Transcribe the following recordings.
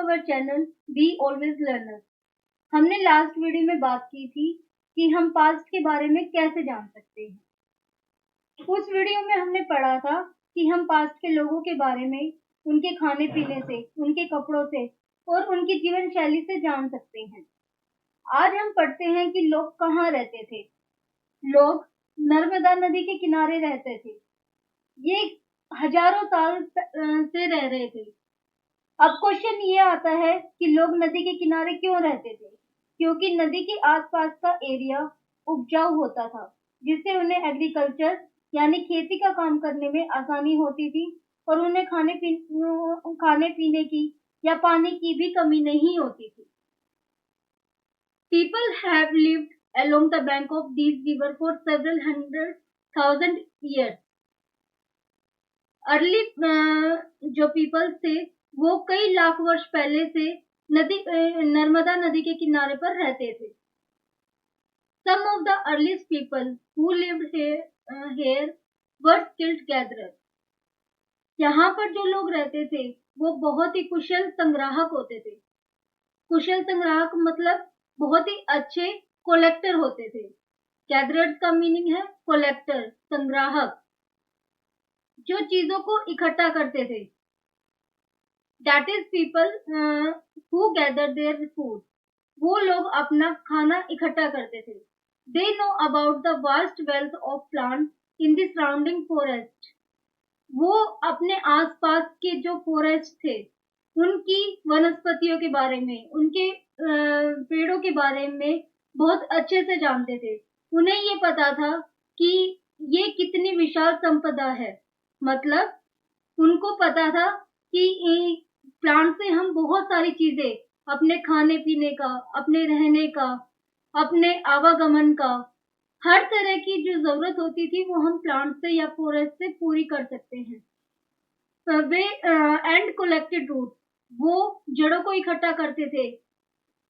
our channel Be Always Learner। हमने last video में बात की थी कि हम पास्ट के बारे में कैसे जान सकते हैं। उस वीडियो में हमने पढ़ा था कि हम पास्ट के लोगों के बारे में उनके खाने पीने से, उनके कपड़ों से और उनकी जीवन शैली से जान सकते हैं। आज हम पढ़ते हैं कि लोग कहाँ रहते थे। लोग नर्मदा नदी के किनारे रहते थे। ये हजारों साल से रह रहे थे। अब क्वेश्चन ये आता है कि लोग नदी के किनारे क्यों रहते थे? क्योंकि नदी के आसपास का एरिया उपजाऊ होता था, जिससे उन्हें एग्रीकल्चर यानी खेती का काम करने में आसानी होती थी और उन्हें खाने पीने की या पानी की भी कमी नहीं होती थी। People have lived along the bank of these rivers for several 100,000 years. Early जो पीपल्स थे वो कई लाख वर्ष पहले से नर्मदा नदी के किनारे पर रहते थे। Some of the earliest people who lived here were skilled gatherers. यहाँ पर जो लोग रहते थे वो बहुत ही कुशल संग्राहक होते थे। कुशल संग्राहक मतलब बहुत ही अच्छे कलेक्टर होते थे। गैदरर्स का मीनिंग है कलेक्टर, संग्राहक, जो चीजों को इकट्ठा करते थे। That is people who gather their food. वो लोग अपना खाना इकट्ठा करते थे। They know about the vast wealth of plants in the surrounding forest. वो अपने आसपास के जो फॉरेस्ट थे उनकी वनस्पतियों के बारे में, उनके पेड़ों के बारे में बहुत अच्छे से जानते थे। उन्हें ये पता था कि ये कितनी विशाल संपदा है। मतलब उनको पता था कि प्लांट से हम बहुत सारी चीजें, अपने खाने पीने का, अपने रहने का, अपने आवागमन का, हर तरह की जो जरूरत होती थी वो हम प्लांट से या फॉरेस्ट से पूरी कर सकते हैं। वे एंड कलेक्टेड रूट, वो जड़ों को इकट्ठा करते थे।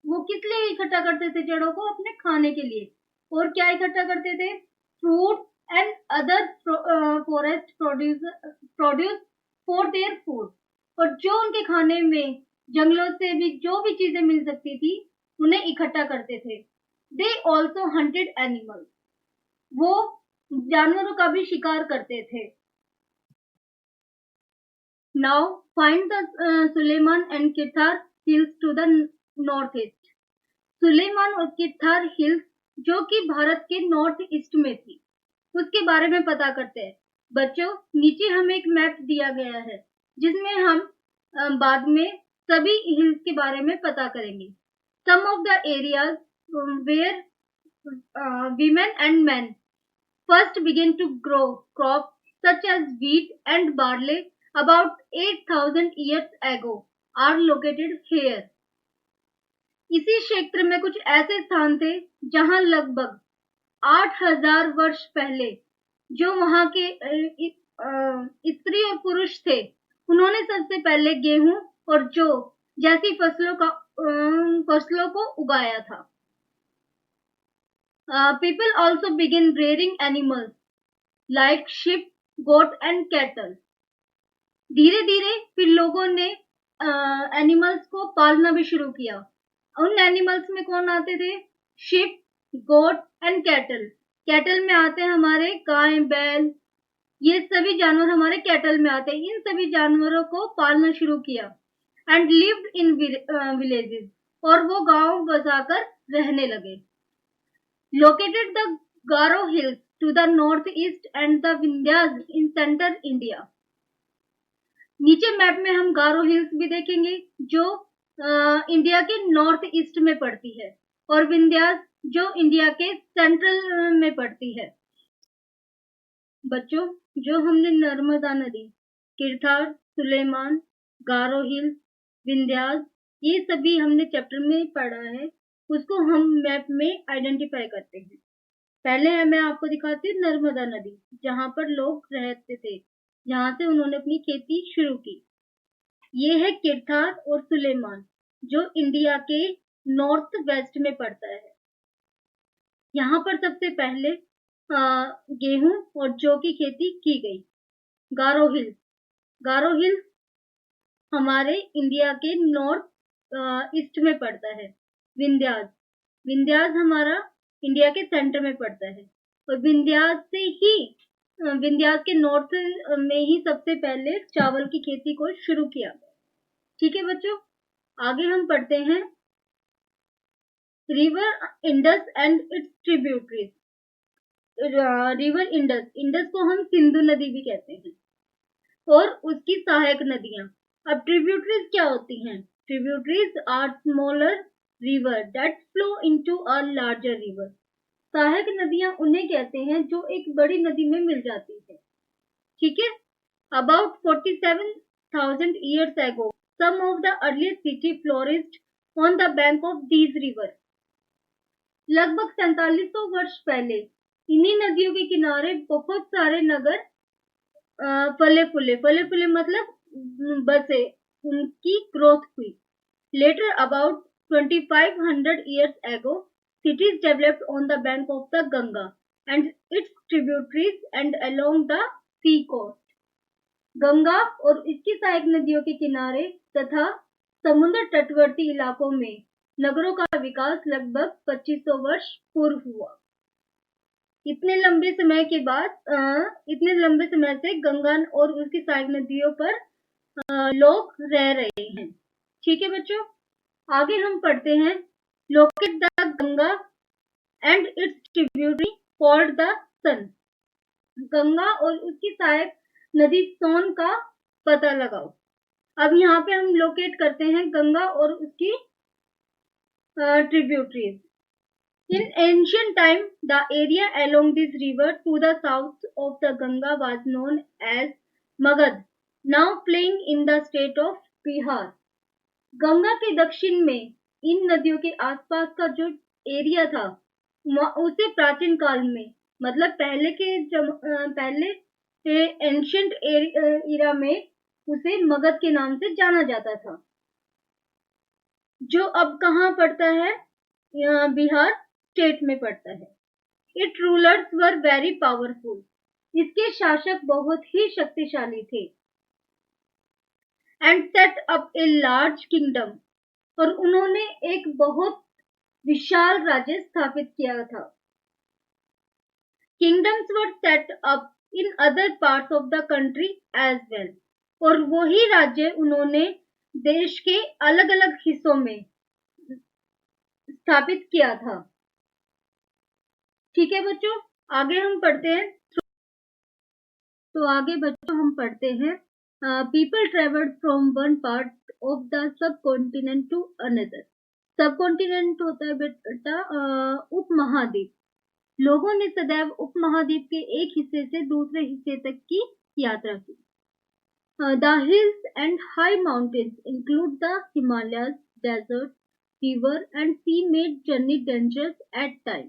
वो किस लिए इकट्ठा करते थे? जड़ों को अपने खाने के लिए। और क्या इकट्ठा करते थे? Fruit and other forest produce for their food. और जो उनके खाने में जंगलों से भी जो भी चीजें मिल सकती थी उन्हें इकट्ठा करते थे। दे ऑल्सो हंटेड एनिमल्स, वो जानवरों का भी शिकार करते थे। Now find the Sulaiman and Kirthar hills to the north east. Sulaiman और किरथार हिल्स जो कि भारत के नॉर्थ ईस्ट में थी, उसके बारे में पता करते हैं। बच्चों, नीचे हमें एक मैप दिया गया है जिसमें हम बाद में सभी हिल्स के बारे में पता करेंगे। Some of the areas where women and men first began to grow crops such as wheat and barley about 8,000 years ago are located here. इसी क्षेत्र में कुछ ऐसे स्थान थे जहां लगभग 8,000 वर्ष पहले जो वहां के स्त्री और पुरुष थे, उन्होंने सबसे पहले गेहूं और जौ जैसी फसलों को उगाया था। People also begin rearing animals like sheep, goat and cattle. धीरे धीरे फिर लोगों ने एनिमल्स को पालना भी शुरू किया। उन एनिमल्स में कौन आते थे? sheep, goat and cattle. Cattle में आते हैं हमारे गाय, बैल, ये सभी जानवर हमारे कैटल में आते हैं। इन सभी जानवरों को पालना शुरू किया। एंड लिव्ड इन विलेजेस, और वो गांव बसाकर रहने लगे। Located the Garo Hills to the northeast and the Vindhyas in central India. नीचे मैप में हम गारो हिल्स भी देखेंगे जो इंडिया के नॉर्थ ईस्ट में पड़ती है, और विंध्यास जो इंडिया के सेंट्रल में पड़ती है। बच्चों, जो हमने नर्मदा नदी, किरथार, सुलेमान, गारो हिल्स, विंध्यास, ये सभी हमने चैप्टर में पढ़ा है, उसको हम मैप में आइडेंटिफाई करते हैं। पहले मैं आपको दिखाती हूँ नर्मदा नदी, जहाँ पर लोग रहते थे, जहाँ से उन्होंने अपनी खेती शुरू की। ये है किरथार और सुलेमान जो इंडिया के नॉर्थ वेस्ट में पड़ता है। यहाँ पर सबसे पहले गेहूं और जौ की खेती की गई। गारो हिल्स हमारे इंडिया के नॉर्थ ईस्ट में पड़ता है। विंध्यास, विंध्यास हमारा इंडिया के सेंटर में पड़ता है और विंध्यास से ही विंध्यास के नॉर्थ में ही सबसे पहले चावल की खेती को शुरू किया। ठीक है बच्चों, आगे हम पढ़ते हैं river Indus and it's tributaries. River Indus, Indus को हम सिंधु नदी भी कहते हैं, और उसकी सहायक नदियां। अब ट्रिब्यूटरीज क्या होती हैं? Tributaries are smaller river that flow into a larger river. सहायक नदियां उन्हें कहते हैं जो एक बड़ी नदी में मिल जाती है। ठीक है। About 47,000 years ago, some of the earliest city flourished on the bank of these rivers. लगभग 4700 वर्ष पहले इन्हीं नदियों के किनारे बहुत सारे नगर फले फूले मतलब बसे, उनकी ग्रोथ हुई। Later, about 2500 years ago, cities developed on the bank of the Ganga and its tributaries and along the sea coast. Ganga और इसकी सहायक नदियों के किनारे तथा समुद्र तटवर्ती इलाकों में नगरों का विकास लगभग 2500 वर्ष पूर्व हुआ। इतने लंबे समय के बाद इतने लंबे समय से गंगा और उसकी सहायक नदियों पर लोग रह रहे हैं। ठीक है बच्चों, आगे हम पढ़ते हैं locate the Ganga and its tributary called the Son. Ganga और उसकी सहायक नदी सोन का पता लगाओ। अब यहाँ पे हम लोकेट करते हैं गंगा और उसकी tributaries. In ancient time, the area along this river to the south of the Ganga was known as Magad, now playing in the state of Bihar. Ganga के दक्षिण में इन नदियों के आसपास का जो एरिया था उसे प्राचीन काल में मतलब पहले एंशियंट एरा में उसे मगध के नाम से जाना जाता था, जो अब कहाँ पड़ता है? बिहार स्टेट में पड़ता है। It rulers were very powerful, इसके शासक बहुत ही शक्तिशाली थे। And set up a large kingdom, और उन्होंने एक बहुत विशाल राज्य स्थापित किया था। Kingdoms were set up in other parts of the country as well, और वही राज्य उन्होंने देश के अलग अलग हिस्सों में स्थापित किया था। ठीक है बच्चों, आगे हम पढ़ते हैं। तो आगे बच्चों हम पढ़ते हैं people travelled from one part of the subcontinent to another. Subcontinent होता है बेटा उपमहाद्वीप। लोगों ने सदैव उपमहाद्वीप के एक हिस्से से दूसरे हिस्से तक की यात्रा की। The hills and high mountains include the Himalayas, desert, river and sea made journey dangerous at time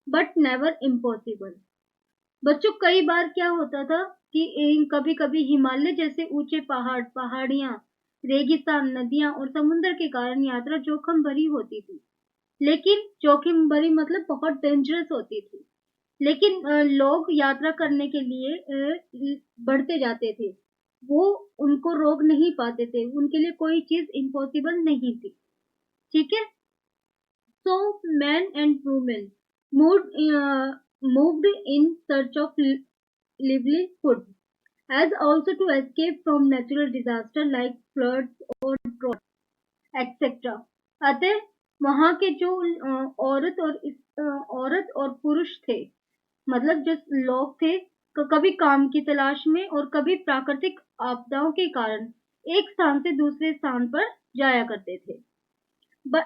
but never impossible. बच्चों कई बार क्या होता था कि कभी कभी हिमालय जैसे ऊंचे पहाड़ियां, रेगिस्तान, नदियां और समुद्र के कारण यात्रा जोखिम भरी होती थी। लेकिन जोखिम भरी मतलब बहुत डेंजरस होती थी, लेकिन लोग यात्रा करने के लिए बढ़ते जाते थे, वो उनको रोक नहीं पाते थे, उनके लिए कोई चीज इम्पॉसिबल नहीं थी। ठीक है। So man and women moved in search of livelihood, as also to escape from natural disaster like floods or drought, etc. अतः वहाँ के जो औरत और पुरुष थे, मतलब जो लोग थे, कभी काम की तलाश में और कभी प्राकृतिक आपदाओं के कारण एक स्थान से दूसरे स्थान पर जाया करते थे। But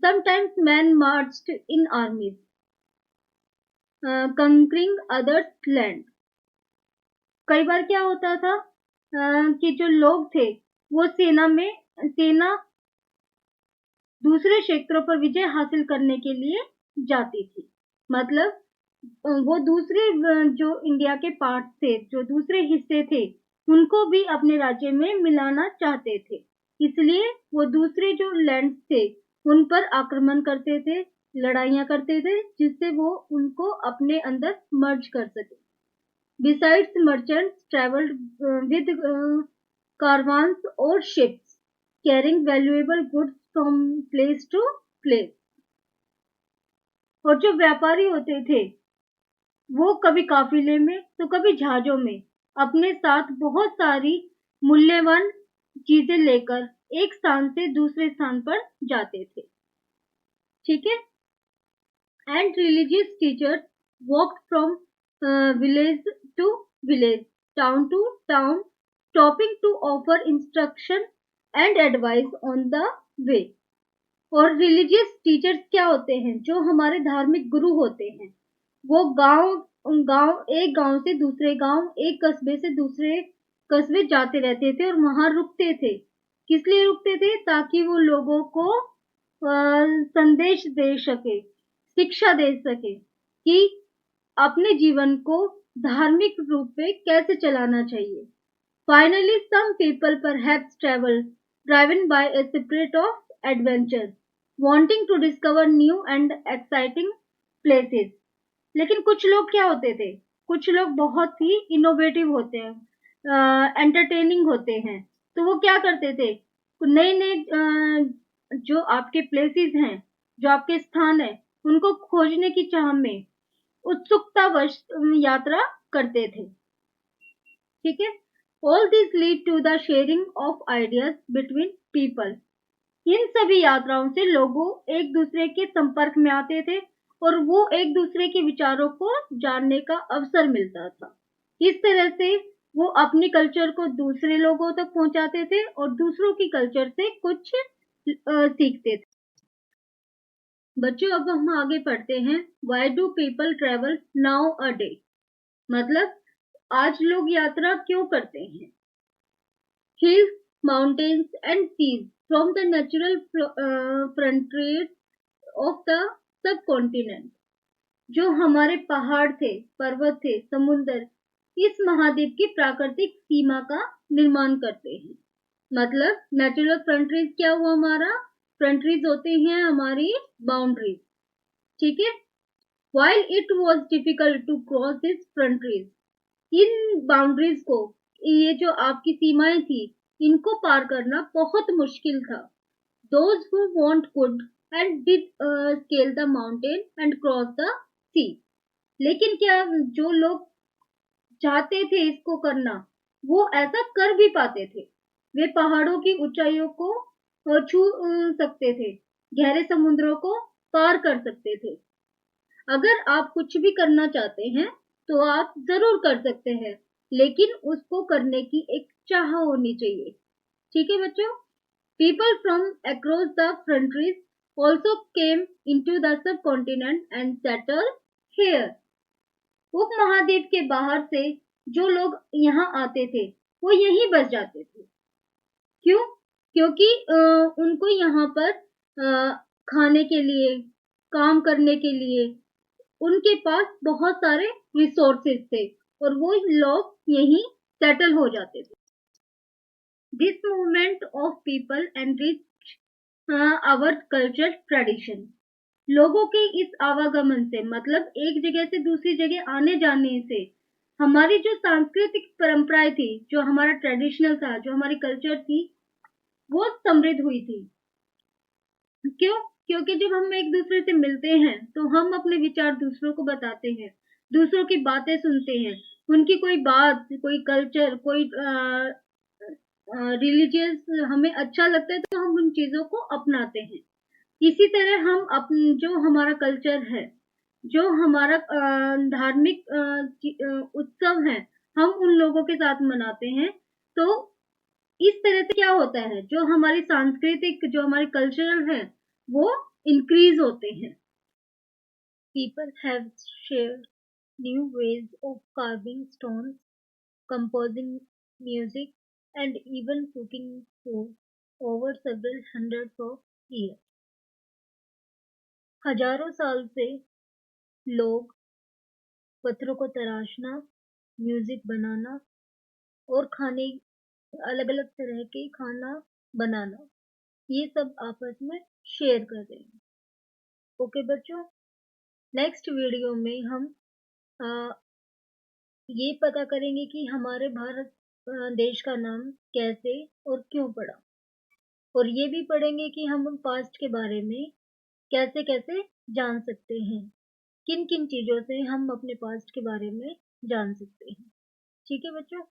sometimes men marched in armies, conquering others' land. कई बार क्या होता था कि जो लोग थे वो सेना दूसरे क्षेत्रों पर विजय हासिल करने के लिए जाती थी। मतलब वो दूसरे जो इंडिया के पार्ट थे, जो दूसरे हिस्से थे, उनको भी अपने राज्य में मिलाना चाहते थे। इसलिए वो दूसरे जो लैंड थे उन पर आक्रमण करते थे, लड़ाइयां करते थे, जिससे वो उनको अपने अंदर मर्ज कर सके। Besides, merchants traveled with caravans or ships. Carrying valuable goods from place to place. और जो व्यापारी होते थे वो कभी काफिले में तो कभी जहाजों में अपने साथ बहुत सारी मूल्यवान चीजें लेकर एक स्थान से दूसरे स्थान पर जाते थे। ठीक है। And religious teachers walked from village to village, town to town, stopping to offer instruction and advice on the way. और रिलीजियस टीचर्स क्या होते हैं? जो हमारे धार्मिक गुरु होते हैं। वो एक गांव से दूसरे गांव, एक कस्बे से दूसरे कस्बे जाते रहते थे और वहां रुकते थे। किस लिए रुकते थे? ताकि वो लोगों को संदेश दे सके, शिक्षा दे सके कि अपने जीवन को धार्मिक रूप में कैसे चलाना चाहिए। Finally some people perhaps travel driven by a spirit of adventure, wanting to discover new and exciting places। लेकिन कुछ लोग क्या होते थे? कुछ लोग बहुत ही इनोवेटिव होते हैं, एंटरटेनिंग होते हैं। तो वो क्या करते थे? नए नए जो आपके प्लेसेस हैं, जो आपके स्थान है, उनको खोजने की चाह में उत्सुकतावश यात्रा करते थे। ठीक है। All this lead to the sharing of ideas between people. इन सभी यात्राओं से लोगों एक दूसरे के संपर्क में आते थे और वो एक दूसरे के विचारों को जानने का अवसर मिलता था। इस तरह से वो अपनी कल्चर को दूसरे लोगों तक पहुंचाते थे और दूसरों की कल्चर से कुछ सीखते थे। बच्चों अब हम आगे पढ़ते हैं। Why do people travel now a day? मतलब आज लोग यात्रा क्यों करते हैं? Hills, mountains and seas from the natural frontiers of the subcontinent। जो हमारे पहाड़ थे, पर्वत थे, समुद्र इस महाद्वीप की प्राकृतिक सीमा का निर्माण करते हैं। मतलब नेचुरल फ्रंट्रीज क्या हुआ? हमारा फ्रंट्रीज होते हैं हमारी बाउंड्रीज। ठीक है। While it was difficult to cross these frontiers, in boundaries को, ये जो आपकी सीमाएं थी, इनको पार करना बहुत मुश्किल था। Those who want could and did scale the mountain and cross the sea। लेकिन क्या जो लोग चाहते थे इसको करना, वो ऐसा कर भी पाते थे। वे पहाड़ों की ऊंचाइयों को छू सकते थे, गहरे समुद्रों को पार कर सकते थे। अगर आप कुछ भी करना चाहते हैं तो आप जरूर कर सकते हैं, लेकिन उसको करने की एक चाह होनी चाहिए। ठीक है बच्चों। People from across the frontiers also came into the subcontinent and settle here. उपमहाद्वीप के बाहर से जो लोग यहाँ आते थे वो यहीं बस जाते थे। क्यों? क्योंकि उनको यहाँ पर खाने के लिए, काम करने के लिए उनके पास बहुत सारे रिसोर्सेज थे और वो लोग यहीं सेटल हो जाते थे। This movement of people enrich our culture tradition. लोगों के इस आवागमन से, मतलब एक जगह से दूसरी जगह आने जाने से हमारी जो सांस्कृतिक परंपराएं थी, जो हमारा ट्रेडिशनल था, जो हमारी कल्चर थी, वो समृद्ध हुई थी। क्यों? क्योंकि जब हम एक दूसरे से मिलते हैं तो हम अपने विचार दूसरों को बताते हैं, दूसरों की बातें सुनते हैं, उनकी कोई बात, कोई कल्चर, कोई रिलीजियस हमें अच्छा लगता है तो हम उन चीजों को अपनाते हैं। इसी तरह हम जो हमारा कल्चर है, जो हमारा धार्मिक उत्सव है, हम उन लोगों के साथ मनाते हैं। तो इस तरह से क्या होता है, जो हमारी सांस्कृतिक, जो हमारे कल्चरल है, वो इंक्रीज होते हैं। People have shared new ways of carving stones, composing music, and even cooking food over several hundreds of years। हजारों साल से लोग पत्थरों को तराशना, म्यूजिक बनाना और खाने, अलग अलग तरह के खाना बनाना, ये सब आपस में शेयर कर रहे हैं। ओके बच्चों, नेक्स्ट वीडियो में हम ये पता करेंगे कि हमारे भारत देश का नाम कैसे और क्यों पड़ा। और ये भी पढ़ेंगे कि हम पास्ट के बारे में कैसे कैसे जान सकते हैं, किन किन चीज़ों से हम अपने पास्ट के बारे में जान सकते हैं। ठीक है बच्चों।